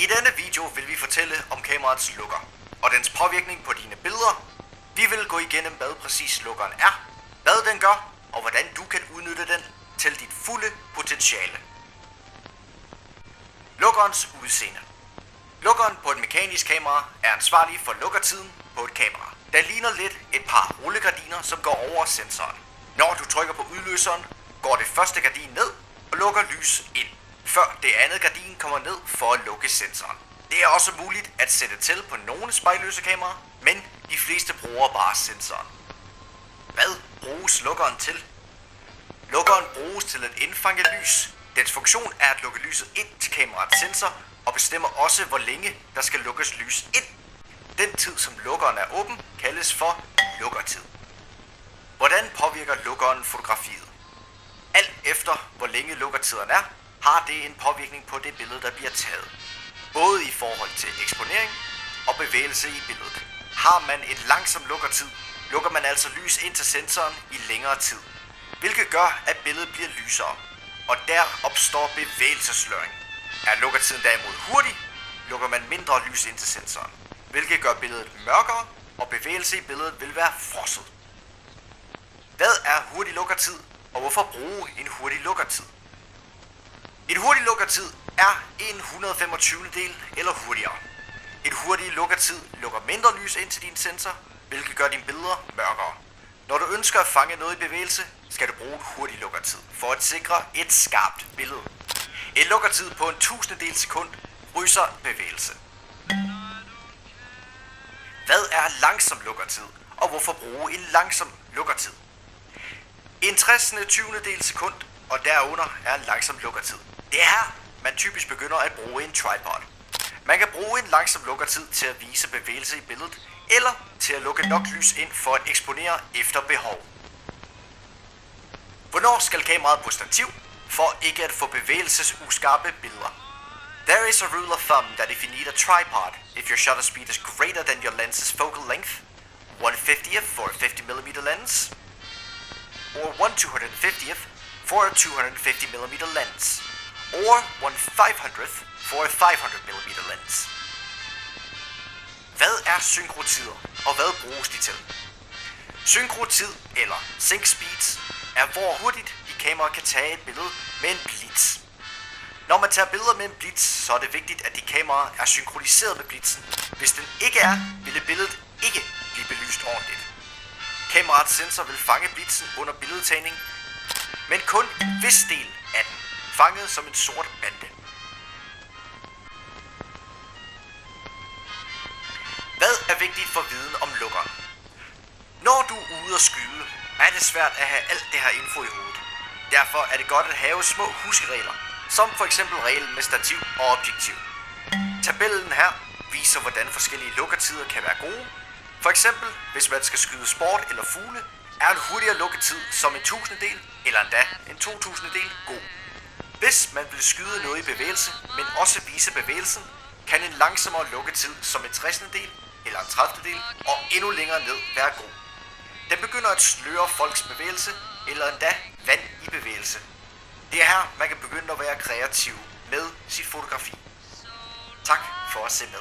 I denne video vil vi fortælle om kameraets lukker og dens påvirkning på dine billeder. Vi vil gå igennem, hvad præcis lukkeren er, hvad den gør, og hvordan du kan udnytte den til dit fulde potentiale. Lukkerens udseende. Lukkeren på et mekanisk kamera er ansvarlig for lukkertiden på et kamera. Der ligner lidt et par rullegardiner, som går over sensoren. Når du trykker på udløseren, går det første gardin ned og lukker lys ind, før det andet gardin kommer ned for at lukke sensoren. Det er også muligt at sætte til på nogle spejlløse kameraer, men de fleste bruger bare sensoren. Hvad bruges lukkeren til? Lukkeren bruges til at indfange lys. Dens funktion er at lukke lyset ind til kameraets sensor og bestemmer også, hvor længe der skal lukkes lys ind. Den tid, som lukkeren er åben, kaldes for lukkertid. Hvordan påvirker lukkeren fotografiet? Alt efter, hvor længe lukkertiden er, har det en påvirkning på det billede, der bliver taget. Både i forhold til eksponering og bevægelse i billedet. Har man et langsom lukkertid, lukker man altså lys ind til sensoren i længere tid, hvilket gør, at billedet bliver lysere, og der opstår bevægelsesløring. Er lukkertiden derimod hurtig, lukker man mindre lys ind til sensoren, hvilket gør billedet mørkere, og bevægelse i billedet vil være frosset. Hvad er hurtig lukkertid, og hvorfor bruge en hurtig lukkertid? En hurtig lukkertid er en 125. del eller hurtigere. En hurtig lukkertid lukker mindre lys ind til din sensor, hvilket gør dine billeder mørkere. Når du ønsker at fange noget i bevægelse, skal du bruge en hurtig lukkertid for at sikre et skarpt billede. En lukkertid på en 1000. sekund fryser bevægelse. Hvad er langsom lukkertid, og hvorfor bruge en langsom lukkertid? En 60. sekund og derunder er en langsom lukkertid. Det er her, man typisk begynder at bruge en tripod. Man kan bruge en langsom lukkertid til at vise bevægelse i billedet, eller til at lukke nok lys ind for at eksponere efter behov. Hvornår skal kameraet på stativ, for ikke at få bevægelsesuskarpe billeder? There is a rule of thumb that if you need a tripod, if your shutter speed is greater than your lens's focal length, 1/50th for a 50mm lens, or 1/250th for a 250mm lens, or 1/500th for a 500mm lens. Hvad er synkrottider, og hvad bruges de til? Synkrotid, eller sync speeds, er hvor hurtigt dit kamera kan tage et billede med en blitz. Når man tager billeder med en blitz, så er det vigtigt, at dit kamera er synkroniseret med blitzen. Hvis den ikke er, vil billedet ikke blive belyst ordentligt. Kameraets sensor vil fange blitzen under billedtagning, men kun en vis del af den, fanget som en sort bande. Hvad er vigtigt for viden om lukkeren? Når du er ude at skyde, er det svært at have alt det her info i hovedet. Derfor er det godt at have små huskeregler, som for eksempel reglen med stativ og objektiv. Tabellen her viser, hvordan forskellige lukkertider kan være gode. For eksempel, hvis man skal skyde sport eller fugle, er en hurtigere lukketid som en 1000. eller endda en 2000. god. Hvis man vil skyde noget i bevægelse, men også vise bevægelsen, kan en langsommere lukketid som en 60. eller en 30. og endnu længere ned være god. Den begynder at sløre folks bevægelse eller endda vand i bevægelse. Det er her, man kan begynde at være kreativ med sit fotografi. Tak for at se med.